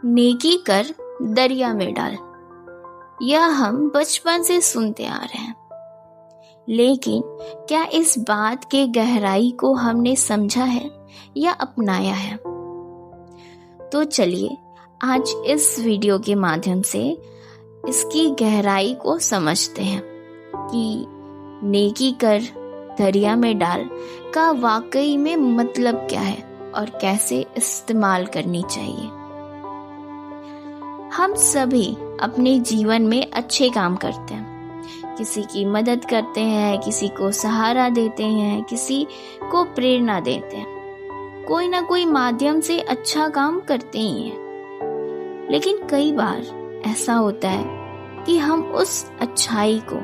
नेकी कर दरिया में डाल, यह हम बचपन से सुनते आ रहे हैं, लेकिन क्या इस बात के गहराई को हमने समझा है या अपनाया है? तो चलिए आज इस वीडियो के माध्यम से इसकी गहराई को समझते हैं कि नेकी कर दरिया में डाल का वाकई में मतलब क्या है और कैसे इस्तेमाल करनी चाहिए। हम सभी अपने जीवन में अच्छे काम करते हैं, किसी की मदद करते हैं, किसी को सहारा देते हैं, किसी को प्रेरणा देते हैं, कोई ना कोई माध्यम से अच्छा काम करते ही हैं। लेकिन कई बार ऐसा होता है कि हम उस अच्छाई को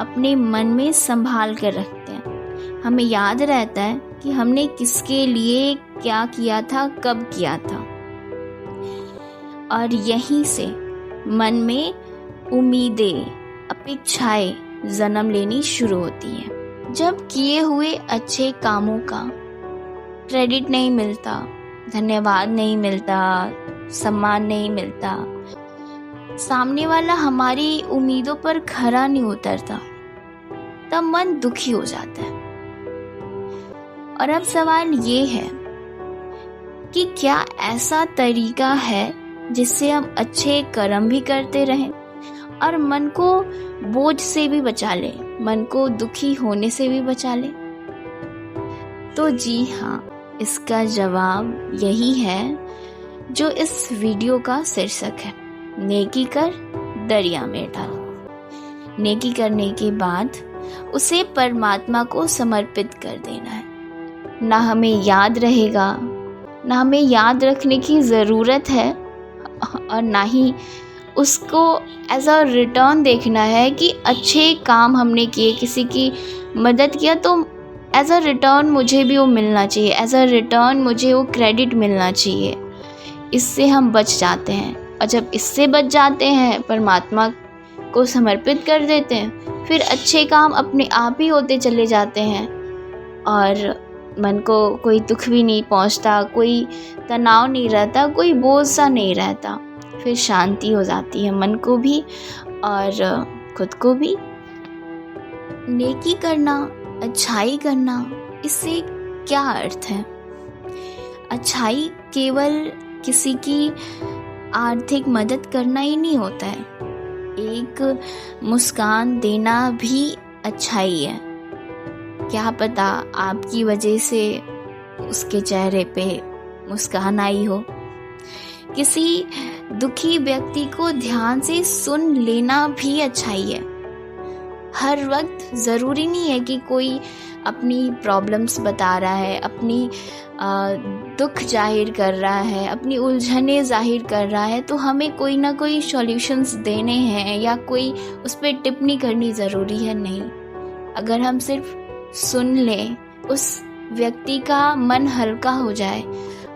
अपने मन में संभाल कर रखते हैं। हमें याद रहता है कि हमने किसके लिए क्या किया था, कब किया था, और यहीं से मन में उम्मीदें, अपेक्षाएं जन्म लेनी शुरू होती हैं। जब किए हुए अच्छे कामों का क्रेडिट नहीं मिलता, धन्यवाद नहीं मिलता, सम्मान नहीं मिलता, सामने वाला हमारी उम्मीदों पर खरा नहीं उतरता, तब मन दुखी हो जाता है। और अब सवाल ये है कि क्या ऐसा तरीका है जिससे हम अच्छे कर्म भी करते रहें और मन को बोझ से भी बचा लें, मन को दुखी होने से भी बचा लें? तो जी हाँ, इसका जवाब यही है जो इस वीडियो का शीर्षक है, नेकी कर दरिया में डाल। नेकी करने के बाद उसे परमात्मा को समर्पित कर देना है। ना हमें याद रहेगा, ना हमें याद रखने की ज़रूरत है, और ना ही उसको एज अ रिटर्न देखना है कि अच्छे काम हमने किए, किसी की मदद किया तो एज अ रिटर्न मुझे भी वो मिलना चाहिए, एज अ रिटर्न मुझे वो क्रेडिट मिलना चाहिए। इससे हम बच जाते हैं, और जब इससे बच जाते हैं, परमात्मा को समर्पित कर देते हैं, फिर अच्छे काम अपने आप ही होते चले जाते हैं और मन को कोई दुख भी नहीं पहुंचता, कोई तनाव नहीं रहता, कोई बोझ सा नहीं रहता। फिर शांति हो जाती है मन को भी और खुद को भी। नेकी करना, अच्छाई करना, इससे क्या अर्थ है? अच्छाई केवल किसी की आर्थिक मदद करना ही नहीं होता है, एक मुस्कान देना भी अच्छाई है। क्या पता आपकी वजह से उसके चेहरे पे मुस्कान आई हो। किसी दुखी व्यक्ति को ध्यान से सुन लेना भी अच्छाई है। हर वक्त ज़रूरी नहीं है कि कोई अपनी प्रॉब्लम्स बता रहा है, अपनी दुख जाहिर कर रहा है, अपनी उलझनें जाहिर कर रहा है तो हमें कोई ना कोई सॉल्यूशंस देने हैं या कोई उस पर टिप्पणी करनी ज़रूरी है। नहीं, अगर हम सिर्फ सुन लें, उस व्यक्ति का मन हल्का हो जाए,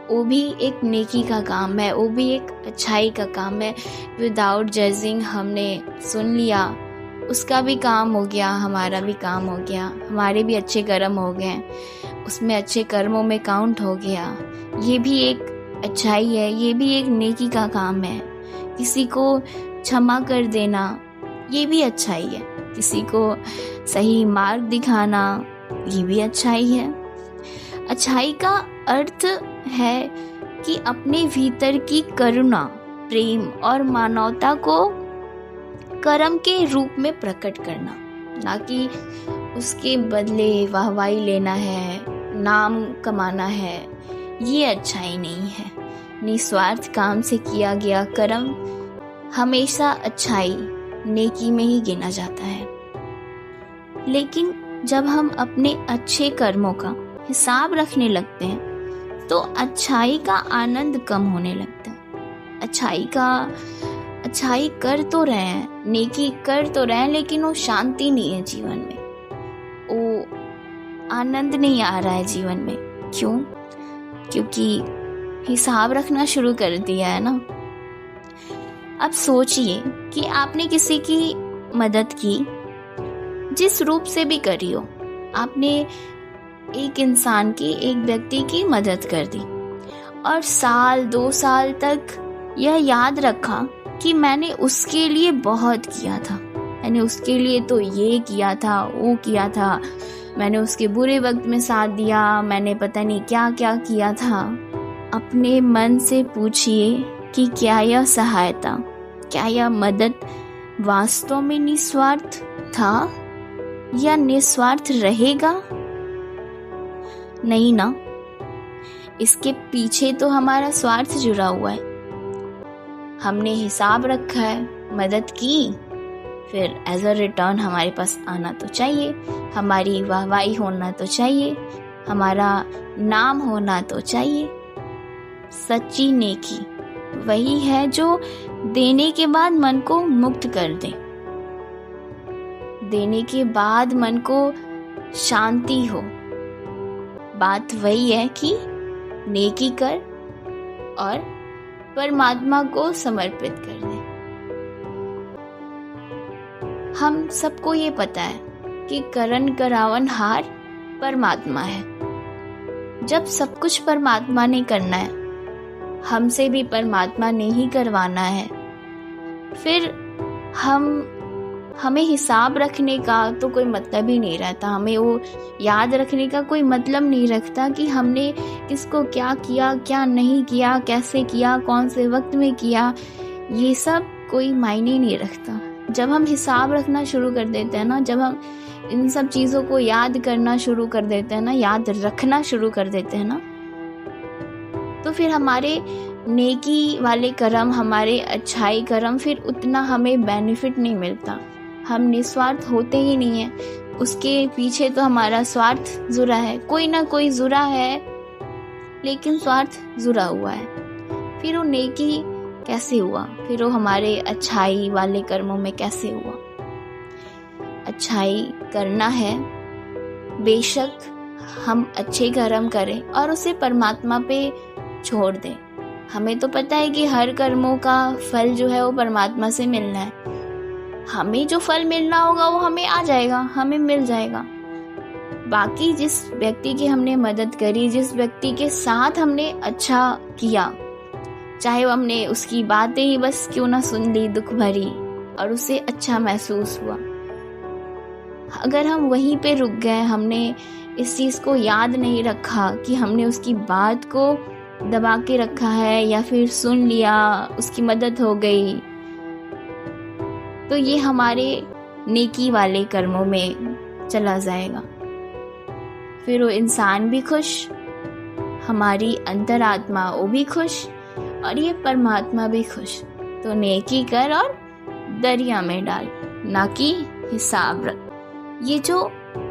वो भी एक नेकी का काम है, वो भी एक अच्छाई का काम है। विदाउट जजिंग हमने सुन लिया, उसका भी काम हो गया, हमारा भी काम हो गया, हमारे भी अच्छे कर्म हो गए, उसमें अच्छे कर्मों में काउंट हो गया। ये भी एक अच्छाई है, ये भी एक नेकी का काम है। किसी को क्षमा कर देना, ये भी अच्छाई है। किसी को सही मार्ग दिखाना, ये भी अच्छाई है। अच्छाई का अर्थ है कि अपने भीतर की करुणा, प्रेम और मानवता को कर्म के रूप में प्रकट करना, ना कि उसके बदले वाहवाही लेना है, नाम कमाना है। ये अच्छाई नहीं है। निस्वार्थ काम से किया गया कर्म हमेशा अच्छाई, नेकी में ही गिना जाता है। लेकिन जब हम अपने अच्छे कर्मों का हिसाब रखने लगते हैं तो अच्छाई का आनंद कम होने लगता है। अच्छाई कर तो रहे हैं, नेकी कर तो रहे हैं, लेकिन वो शांति नहीं है जीवन में, वो आनंद नहीं आ रहा है जीवन में। क्यों? क्योंकि हिसाब रखना शुरू कर दिया है ना। अब सोचिए कि आपने किसी की मदद की, जिस रूप से भी करी हो, आपने एक इंसान की, एक व्यक्ति की मदद कर दी और साल 2 साल तक यह याद रखा कि मैंने उसके लिए बहुत किया था, मैंने उसके लिए तो ये किया था, वो किया था, मैंने उसके बुरे वक्त में साथ दिया, मैंने पता नहीं क्या क्या किया था। अपने मन से पूछिए कि क्या यह सहायता, क्या यह मदद वास्तव में निस्वार्थ था या निस्वार्थ रहेगा? नहीं ना, इसके पीछे तो हमारा स्वार्थ जुड़ा हुआ है। हमने हिसाब रखा है, मदद की, फिर एज अ रिटर्न हमारे पास आना तो चाहिए, हमारी वाहवाही होना तो चाहिए, हमारा नाम होना तो चाहिए। सच्ची नेकी वही है जो देने के बाद मन को मुक्त कर दे, देने के बाद मन को शांति हो। बात वही है कि नेकी कर और परमात्मा को समर्पित कर दे। हम सबको ये पता है कि करण करावन हार परमात्मा है। जब सब कुछ परमात्मा ने करना है, हमसे भी परमात्मा ने ही करवाना है, फिर हमें हिसाब रखने का तो कोई मतलब ही नहीं रहता, हमें वो याद रखने का कोई मतलब नहीं रखता कि हमने किसको क्या किया, क्या नहीं किया, कैसे किया, कौन से वक्त में किया, ये सब कोई मायने नहीं रखता। जब हम हिसाब रखना शुरू कर देते हैं ना, जब हम इन सब चीज़ों को याद करना शुरू कर देते हैं ना, याद रखना शुरू कर देते हैं ना, तो फिर हमारे नेकी वाले कर्म, हमारे अच्छाई कर्म, फिर उतना हमें बेनिफिट नहीं मिलता। हम निस्वार्थ होते ही नहीं है, उसके पीछे तो हमारा स्वार्थ जुड़ा है, कोई ना कोई जुड़ा है, लेकिन स्वार्थ जुड़ा हुआ है। फिर वो नेकी कैसे हुआ, फिर वो हमारे अच्छाई वाले कर्मों में कैसे हुआ? अच्छाई करना है, बेशक हम अच्छे कर्म करें और उसे परमात्मा पे छोड़ दें। हमें तो पता है कि हर कर्मों का फल जो है वो परमात्मा से मिलना है, हमें जो फल मिलना होगा वो हमें आ जाएगा, हमें मिल जाएगा। बाकी जिस व्यक्ति की हमने मदद करी, जिस व्यक्ति के साथ हमने अच्छा किया, चाहे वो हमने उसकी बातें ही बस क्यों ना सुन ली दुख भरी और उसे अच्छा महसूस हुआ, अगर हम वहीं पे रुक गए, हमने इस चीज़ को याद नहीं रखा कि हमने उसकी बात को दबा के रखा है या फिर सुन लिया, उसकी मदद हो गई, तो ये हमारे नेकी वाले कर्मों में चला जाएगा। फिर वो इंसान भी खुश, हमारी अंतरात्मा वो भी खुश और ये परमात्मा भी खुश। तो नेकी कर और दरिया में डाल, ना कि हिसाब रख। ये जो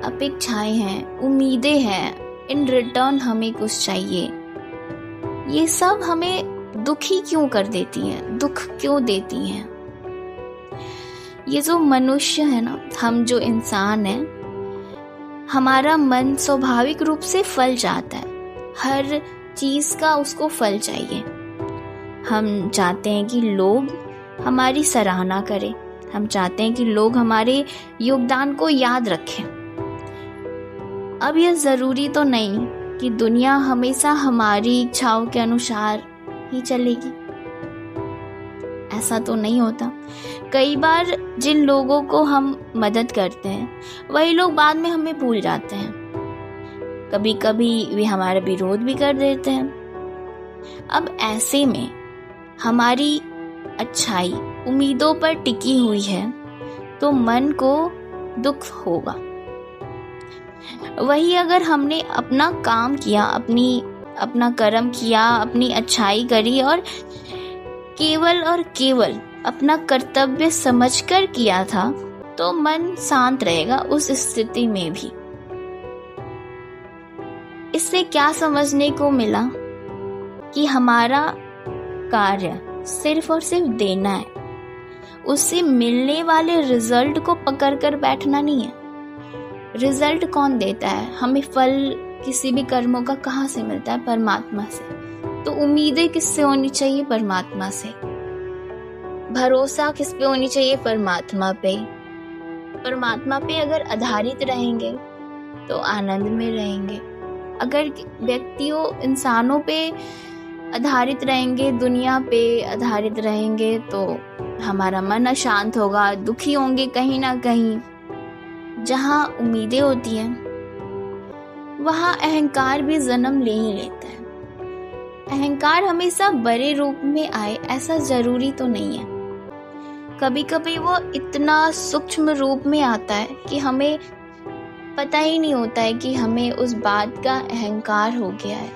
अपेक्षाएं हैं, उम्मीदें हैं, इन रिटर्न हमें कुछ चाहिए, ये सब हमें दुखी क्यों कर देती हैं, दुख क्यों देती हैं? ये जो मनुष्य है ना, हम जो इंसान हैं, हमारा मन स्वाभाविक रूप से फल चाहता है, हर चीज का उसको फल चाहिए। हम चाहते हैं कि लोग हमारी सराहना करें, हम चाहते हैं कि लोग हमारे योगदान को याद रखें। अब यह जरूरी तो नहीं कि दुनिया हमेशा हमारी इच्छाओं के अनुसार ही चलेगी, ऐसा तो नहीं होता। कई बार जिन लोगों को हम मदद करते हैं वही लोग बाद में हमें भूल जाते हैं, कभी कभी वे हमारा विरोध भी कर देते हैं। अब ऐसे में हमारी अच्छाई उम्मीदों पर टिकी हुई है तो मन को दुख होगा। वही अगर हमने अपना काम किया, अपना कर्म किया, अपनी अच्छाई करी और केवल अपना कर्तव्य समझकर किया था, तो मन शांत रहेगा उस स्थिति में भी। इससे क्या समझने को मिला कि हमारा कार्य सिर्फ और सिर्फ देना है, उससे मिलने वाले रिजल्ट को पकड़ कर बैठना नहीं है। रिजल्ट कौन देता है? हमें फल किसी भी कर्मों का कहाँ से मिलता है? परमात्मा से। तो उम्मीदें किससे होनी चाहिए? परमात्मा से। भरोसा किस पे होनी चाहिए? परमात्मा पे। परमात्मा पे अगर आधारित रहेंगे तो आनंद में रहेंगे। अगर व्यक्तियों इंसानों पे आधारित रहेंगे, दुनिया पे आधारित रहेंगे तो हमारा मन अशांत होगा, दुखी होंगे कहीं ना कहीं। जहाँ उम्मीदें होती हैं वहाँ अहंकार भी जन्म ले ही लेता है। अहंकार हमेशा बड़े रूप में आए ऐसा जरूरी तो नहीं है। कभी कभी वो इतना सूक्ष्म रूप में आता है कि हमें पता ही नहीं होता है कि हमें उस बात का अहंकार हो गया है।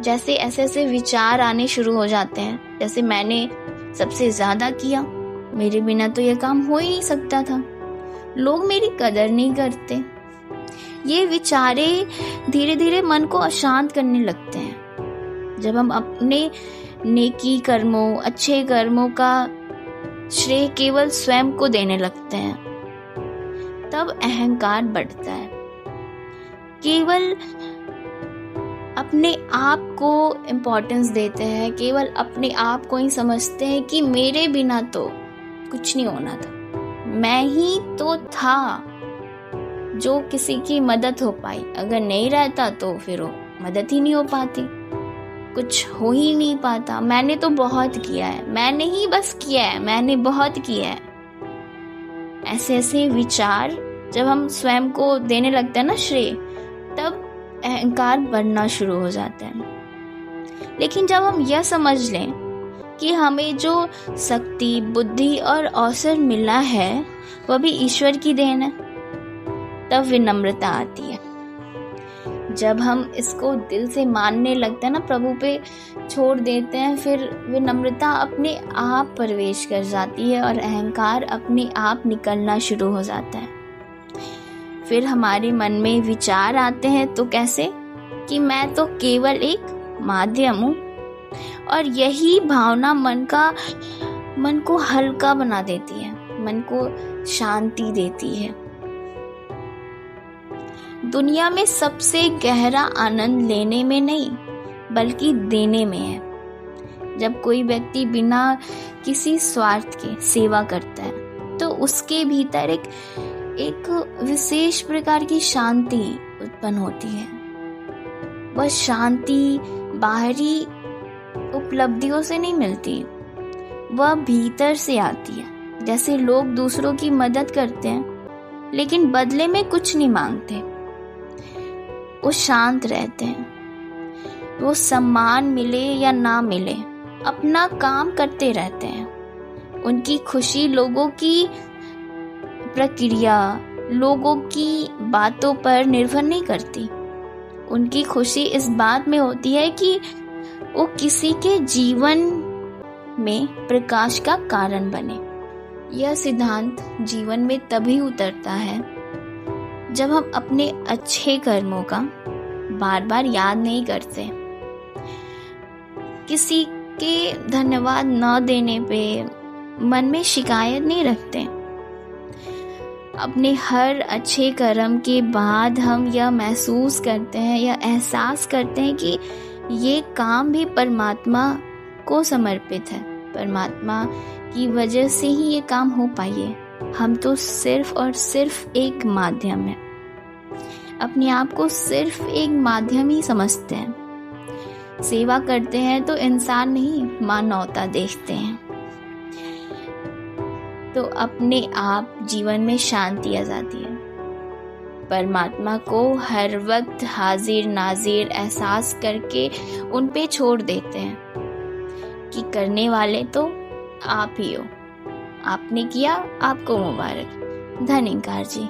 जैसे ऐसे ऐसे विचार आने शुरू हो जाते हैं, जैसे मैंने सबसे ज्यादा किया, मेरे बिना तो ये काम हो ही नहीं सकता था, लोग मेरी कदर नहीं करते। ये विचारे धीरे धीरे मन को अशांत करने लगते हैं। जब हम अपने नेकी कर्मों, अच्छे कर्मों का श्रेय केवल स्वयं को देने लगते हैं, तब अहंकार बढ़ता है। केवल अपने आप को इम्पोर्टेंस देते हैं, केवल अपने आप को ही समझते हैं कि मेरे बिना तो कुछ नहीं होना था, मैं ही तो था जो किसी की मदद हो पाई। अगर नहीं रहता तो फिर वो मदद ही नहीं हो पाती, कुछ हो ही नहीं पाता। मैंने तो बहुत किया है, मैंने ही बस किया है, मैंने बहुत किया है। ऐसे ऐसे विचार जब हम स्वयं को देने लगते हैं ना श्रेय, तब अहंकार बढ़ना शुरू हो जाता है। लेकिन जब हम यह समझ लें कि हमें जो शक्ति, बुद्धि और अवसर मिला है वह भी ईश्वर की देन है, तब विनम्रता आती है। जब हम इसको दिल से मानने लगते हैं ना, प्रभु पे छोड़ देते हैं, फिर विनम्रता अपने आप प्रवेश कर जाती है और अहंकार अपने आप निकलना शुरू हो जाता है। फिर हमारे मन में विचार आते हैं तो कैसे कि मैं तो केवल एक माध्यम हूँ, और यही भावना मन को हल्का बना देती है, मन को शांति देती है। दुनिया में सबसे गहरा आनंद लेने में नहीं बल्कि देने में है। जब कोई व्यक्ति बिना किसी स्वार्थ के सेवा करता है तो उसके भीतर एक विशेष प्रकार की शांति उत्पन्न होती है। वह शांति बाहरी उपलब्धियों से नहीं मिलती, वह भीतर से आती है। जैसे लोग दूसरों की मदद करते हैं लेकिन बदले में कुछ नहीं मांगते, वो शांत रहते हैं। वो सम्मान मिले या ना मिले अपना काम करते रहते हैं। उनकी खुशी लोगों की प्रक्रिया, लोगों की बातों पर निर्भर नहीं करती। उनकी खुशी इस बात में होती है कि वो किसी के जीवन में प्रकाश का कारण बने। यह सिद्धांत जीवन में तभी उतरता है जब हम अपने अच्छे कर्मों का बार बार याद नहीं करते, किसी के धन्यवाद न देने पे मन में शिकायत नहीं रखते। अपने हर अच्छे कर्म के बाद हम यह महसूस करते हैं या एहसास करते हैं कि ये काम भी परमात्मा को समर्पित है, परमात्मा की वजह से ही ये काम हो पाई। हम तो सिर्फ और सिर्फ एक माध्यम है, अपने आप को सिर्फ एक माध्यम ही समझते हैं। सेवा करते हैं तो इंसान नहीं मानवता देखते हैं, तो अपने आप जीवन में शांति आ जाती है। परमात्मा को हर वक्त हाजिर नाजिर एहसास करके उन पे छोड़ देते हैं कि करने वाले तो आप ही हो, आपने किया, आपको मुबारक। धन्यवाद जी।